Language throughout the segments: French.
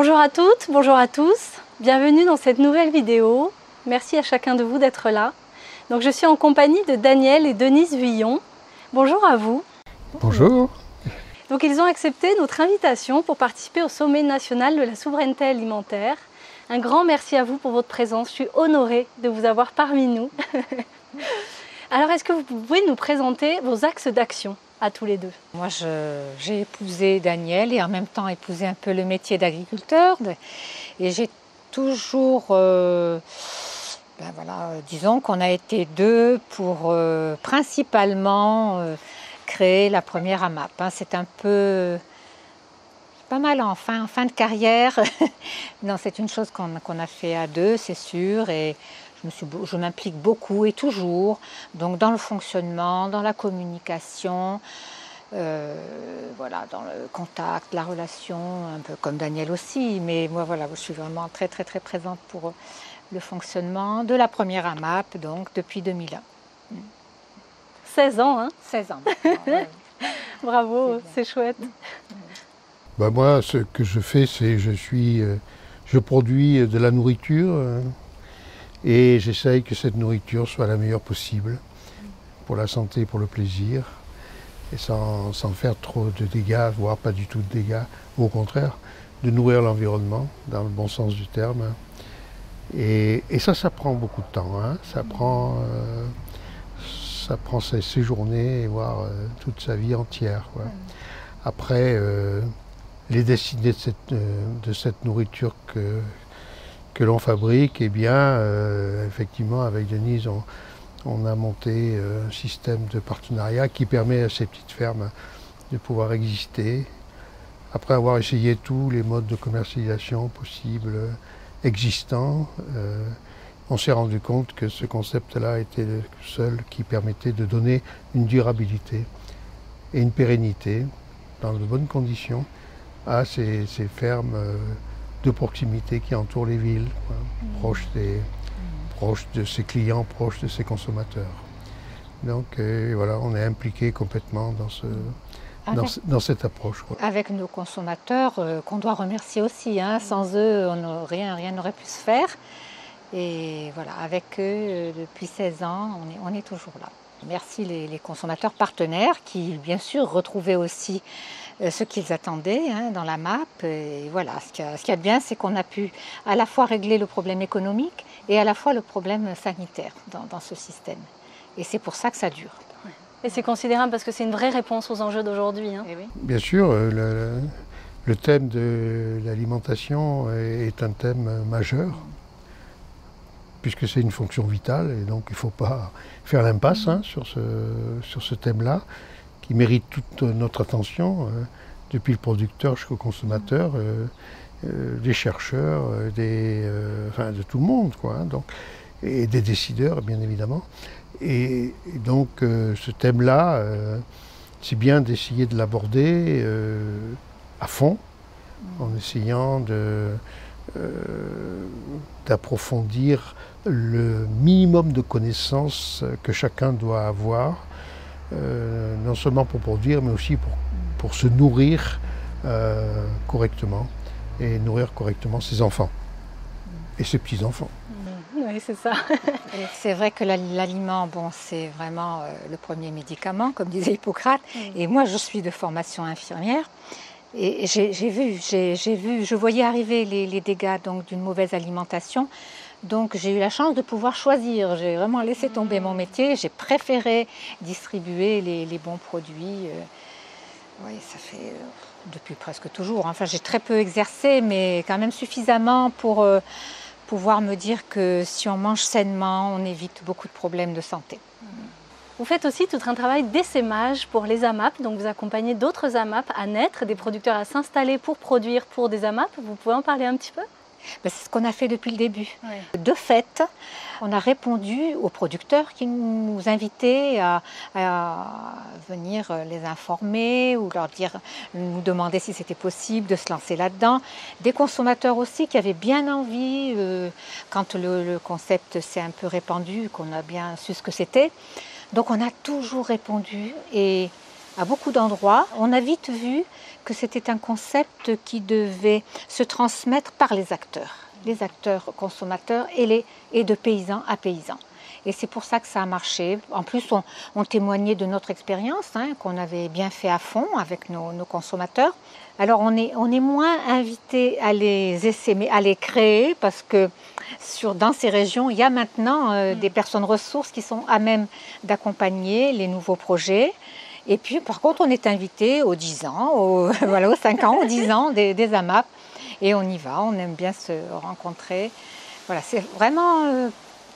Bonjour à toutes, bonjour à tous, bienvenue dans cette nouvelle vidéo. Merci à chacun de vous d'être là. Donc je suis en compagnie de Daniel et Denise Vuillon. Bonjour à vous. Bonjour. Donc ils ont accepté notre invitation pour participer au sommet national de la souveraineté alimentaire. Un grand merci à vous pour votre présence, je suis honorée de vous avoir parmi nous. Alors est-ce que vous pouvez nous présenter vos axes d'action à tous les deux? Moi, j'ai épousé Daniel et en même temps épousé un peu le métier d'agriculteur. Et j'ai toujours, disons qu'on a été deux pour principalement créer la première AMAP. C'est un peu, pas mal en fin de carrière. Non, c'est une chose qu'on a fait à deux, c'est sûr. Et je m'implique beaucoup et toujours, donc dans le fonctionnement, dans la communication, dans le contact, la relation, un peu comme Daniel aussi. Mais moi, voilà, je suis vraiment très présente pour le fonctionnement de la première AMAP, donc depuis 2001. 16 ans, hein? 16 ans. Bravo, c'est chouette. Moi, ce que je fais, c'est je produis de la nourriture et j'essaye que cette nourriture soit la meilleure possible pour la santé, pour le plaisir, et sans faire trop de dégâts, voire pas du tout de dégâts, ou au contraire, de nourrir l'environnement, dans le bon sens du terme. Et ça prend beaucoup de temps, hein. Ça prend ses journées, voire toute sa vie entière, quoi. Après, les destinées de cette nourriture que l'on fabrique, eh bien, effectivement, avec Denise, on a monté un système de partenariat qui permet à ces petites fermes de pouvoir exister. Après avoir essayé tous les modes de commercialisation possibles, existants, on s'est rendu compte que ce concept-là était le seul qui permettait de donner une durabilité et une pérennité dans de bonnes conditions à ces fermes de proximité qui entourent les villes, proches de ses clients, proches de ses consommateurs. Donc voilà, on est impliqué complètement dans cette approche, quoi. Avec nos consommateurs, qu'on doit remercier aussi, hein. Sans eux, rien n'aurait pu se faire. Et voilà, avec eux, depuis 16 ans, on est toujours là. Merci les consommateurs partenaires qui, bien sûr, retrouvaient aussi ce qu'ils attendaient, hein, dans la MAP. Et voilà, ce qu'il y a de bien, c'est qu'on a pu à la fois régler le problème économique et à la fois le problème sanitaire dans ce système. Et c'est pour ça que ça dure. Et c'est considérable parce que c'est une vraie réponse aux enjeux d'aujourd'hui, hein. Oui. Bien sûr, le thème de l'alimentation est un thème majeur, puisque c'est une fonction vitale, et donc il ne faut pas faire l'impasse, hein, sur ce thème-là, qui mérite toute notre attention, depuis le producteur jusqu'au consommateur, des chercheurs, de tout le monde, quoi, hein, donc, et des décideurs, bien évidemment. Et donc ce thème-là, c'est bien d'essayer de l'aborder à fond, en essayant d'approfondir le minimum de connaissances que chacun doit avoir, non seulement pour produire, mais aussi pour se nourrir correctement, et nourrir correctement ses enfants et ses petits-enfants. Oui, c'est ça. C'est vrai que l'aliment, c'est vraiment le premier médicament, comme disait Hippocrate. Et moi, je suis de formation infirmière. Et je voyais arriver les dégâts d'une mauvaise alimentation. Donc j'ai eu la chance de pouvoir choisir. J'ai vraiment laissé tomber mon métier. J'ai préféré distribuer les bons produits. Oui, ça fait depuis presque toujours. Enfin, j'ai très peu exercé, mais quand même suffisamment pour pouvoir me dire que si on mange sainement, on évite beaucoup de problèmes de santé. Vous faites aussi tout un travail d'essaimage pour les AMAP, donc vous accompagnez d'autres AMAP à naître, des producteurs à s'installer pour produire pour des AMAP. Vous pouvez en parler un petit peu? C'est ce qu'on a fait depuis le début. Oui. De fait, on a répondu aux producteurs qui nous invitaient à venir les informer ou nous demander si c'était possible de se lancer là-dedans. Des consommateurs aussi qui avaient bien envie, quand le concept s'est un peu répandu, qu'on a bien su ce que c'était. Donc on a toujours répondu et à beaucoup d'endroits. On a vite vu que c'était un concept qui devait se transmettre par les acteurs consommateurs et de paysan à paysan. Et c'est pour ça que ça a marché. En plus, on témoignait de notre expérience, qu'on avait bien fait à fond avec nos consommateurs. Alors, on est moins invité à les essaimer, à les créer, parce que dans ces régions, il y a maintenant des personnes ressources qui sont à même d'accompagner les nouveaux projets. Et puis, par contre, on est invité aux 10 ans, aux 5 ans, aux 10 ans des AMAP. Et on y va, on aime bien se rencontrer. Voilà, c'est vraiment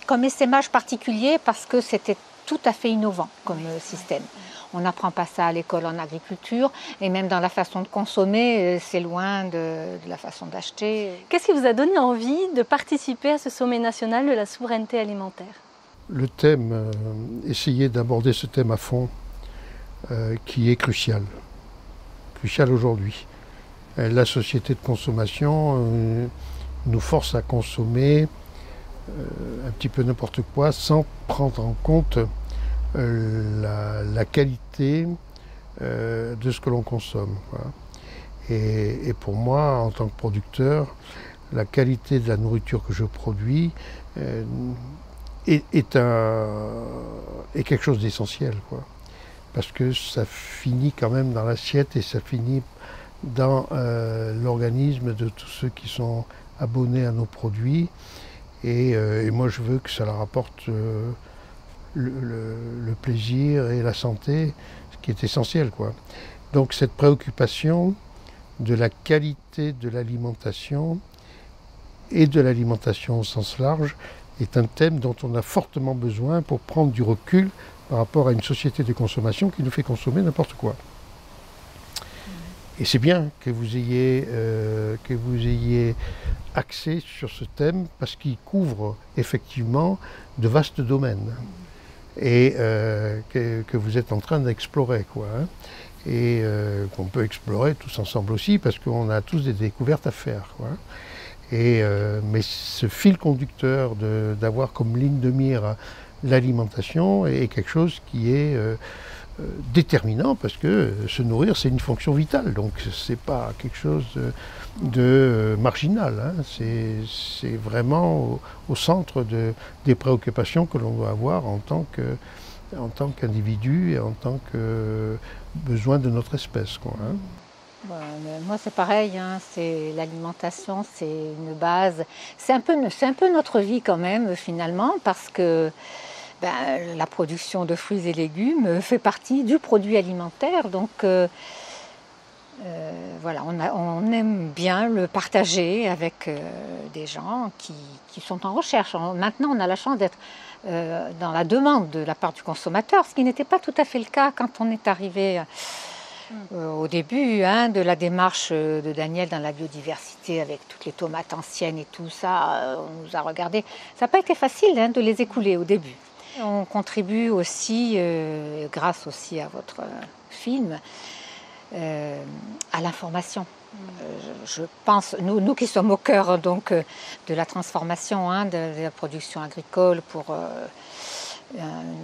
comme essaimage particulier parce que c'était tout à fait innovant comme système. On n'apprend pas ça à l'école en agriculture et même dans la façon de consommer, c'est loin de la façon d'acheter. Qu'est-ce qui vous a donné envie de participer à ce sommet national de la souveraineté alimentaire? Le thème, essayer d'aborder ce thème à fond, qui est crucial aujourd'hui. La société de consommation nous force à consommer un petit peu n'importe quoi sans prendre en compte la qualité de ce que l'on consomme. Voilà. Et pour moi, en tant que producteur, la qualité de la nourriture que je produis est quelque chose d'essentiel, quoi. Parce que ça finit quand même dans l'assiette et ça finit dans l'organisme de tous ceux qui sont abonnés à nos produits. Et moi, je veux que ça leur apporte le plaisir et la santé, ce qui est essentiel, quoi. Donc cette préoccupation de la qualité de l'alimentation et de l'alimentation au sens large est un thème dont on a fortement besoin pour prendre du recul par rapport à une société de consommation qui nous fait consommer n'importe quoi. Et c'est bien que vous ayez axé sur ce thème parce qu'il couvre effectivement de vastes domaines et que vous êtes en train d'explorer, quoi, et qu'on peut explorer tous ensemble aussi parce qu'on a tous des découvertes à faire, quoi. Mais ce fil conducteur d'avoir comme ligne de mire l'alimentation est quelque chose qui est déterminant parce que se nourrir c'est une fonction vitale, donc c'est pas quelque chose de marginal, c'est vraiment au centre des préoccupations que l'on doit avoir en tant qu'individu et en tant que besoin de notre espèce, quoi, hein. Moi c'est pareil, c'est l'alimentation, c'est une base, c'est un peu notre vie quand même finalement parce que la production de fruits et légumes fait partie du produit alimentaire, donc on aime bien le partager avec des gens qui sont en recherche. Maintenant, on a la chance d'être dans la demande de la part du consommateur, ce qui n'était pas tout à fait le cas quand on est arrivé au début de la démarche de Daniel dans la biodiversité avec toutes les tomates anciennes et tout ça. On nous a regardé. Ça n'a pas été facile de les écouler au début. On contribue aussi, grâce aussi à votre film, à l'information. Je pense, nous qui sommes au cœur donc de la transformation de la production agricole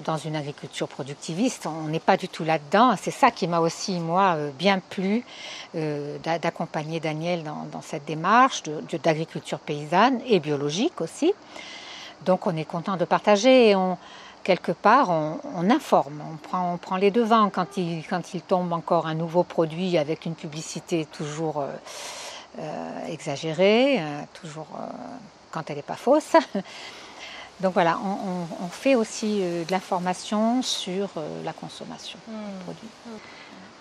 dans une agriculture productiviste, on n'est pas du tout là-dedans. C'est ça qui m'a aussi, moi, bien plu d'accompagner Daniel dans cette démarche d'agriculture paysanne et biologique aussi. Donc on est content de partager et quelque part on informe, on prend les devants quand il tombe encore un nouveau produit avec une publicité toujours exagérée, toujours quand elle n'est pas fausse. Donc voilà, on fait aussi de l'information sur la consommation de produits.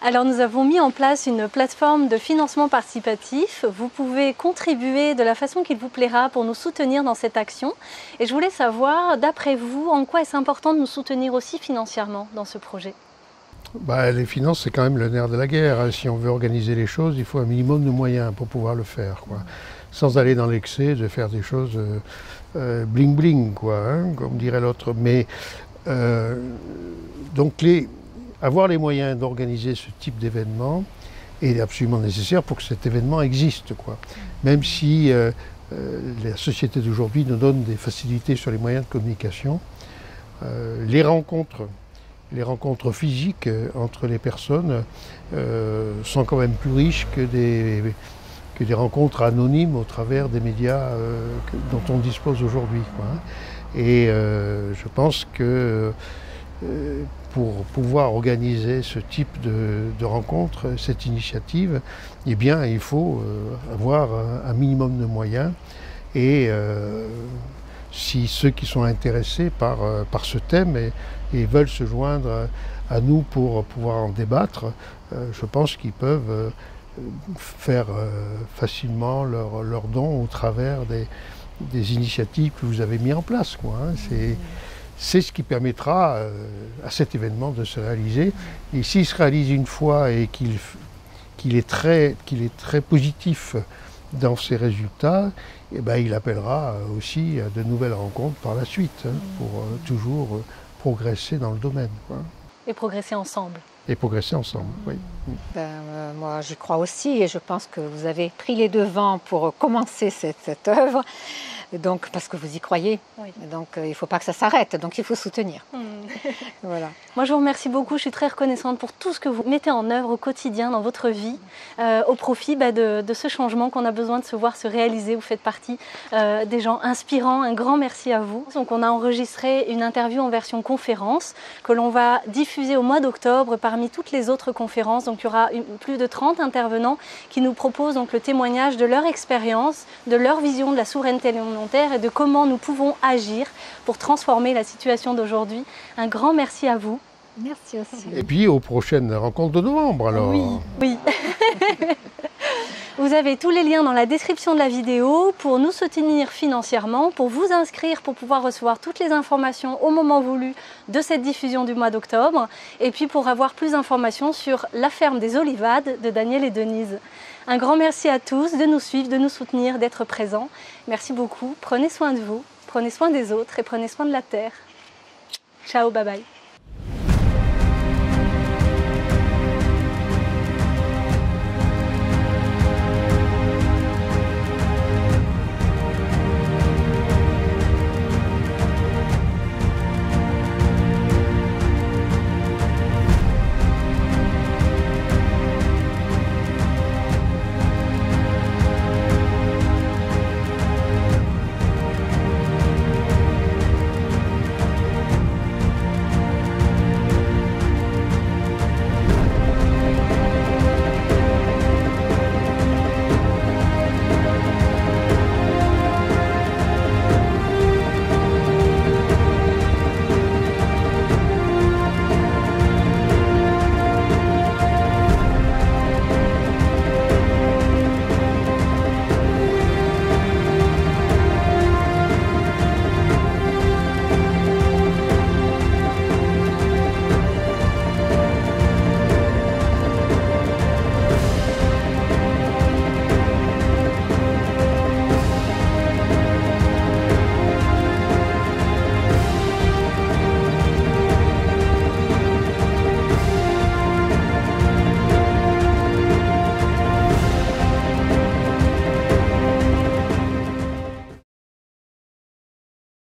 Alors nous avons mis en place une plateforme de financement participatif. Vous pouvez contribuer de la façon qu'il vous plaira pour nous soutenir dans cette action. Et je voulais savoir, d'après vous, en quoi est-ce important de nous soutenir aussi financièrement dans ce projet? Les finances, c'est quand même le nerf de la guerre. Si on veut organiser les choses, il faut un minimum de moyens pour pouvoir le faire, quoi. Sans aller dans l'excès de faire des choses bling bling, quoi, comme dirait l'autre. Mais donc avoir les moyens d'organiser ce type d'événement est absolument nécessaire pour que cet événement existe, quoi. Même si la société d'aujourd'hui nous donne des facilités sur les moyens de communication, les rencontres les rencontres physiques entre les personnes sont quand même plus riches que des rencontres anonymes au travers des médias dont on dispose aujourd'hui, quoi. Et je pense que pour pouvoir organiser ce type de rencontre, cette initiative, eh bien, il faut avoir un minimum de moyens. Et si ceux qui sont intéressés par ce thème et veulent se joindre à nous pour pouvoir en débattre, je pense qu'ils peuvent faire facilement leur don au travers des initiatives que vous avez mis en place, quoi, hein. C'est ce qui permettra à cet événement de se réaliser. Et s'il se réalise une fois et qu'il est très positif dans ses résultats, eh ben, il appellera aussi à de nouvelles rencontres par la suite, hein, pour toujours progresser dans le domaine, quoi. Et progresser ensemble. Et progresser ensemble, oui. Moi, j'y crois aussi et je pense que vous avez pris les devants pour commencer cette œuvre. Donc, parce que vous y croyez, oui. Donc il ne faut pas que ça s'arrête, donc il faut soutenir. Voilà. Moi je vous remercie beaucoup, je suis très reconnaissante pour tout ce que vous mettez en œuvre au quotidien dans votre vie, au profit de ce changement qu'on a besoin de se voir se réaliser. Vous faites partie des gens inspirants, un grand merci à vous. Donc on a enregistré une interview en version conférence que l'on va diffuser au mois d'octobre parmi toutes les autres conférences. Donc il y aura plus de 30 intervenants qui nous proposent donc le témoignage de leur expérience, de leur vision de la souveraineté alimentaire et de comment nous pouvons agir pour transformer la situation d'aujourd'hui. Un grand merci à vous. Merci aussi. Et puis aux prochaines rencontres de novembre alors. Oui, oui. Vous avez tous les liens dans la description de la vidéo pour nous soutenir financièrement, pour vous inscrire, pour pouvoir recevoir toutes les informations au moment voulu de cette diffusion du mois d'octobre, et puis pour avoir plus d'informations sur la ferme des Olivades de Daniel et Denise. Un grand merci à tous de nous suivre, de nous soutenir, d'être présents. Merci beaucoup. Prenez soin de vous, prenez soin des autres et prenez soin de la terre. Ciao, bye bye.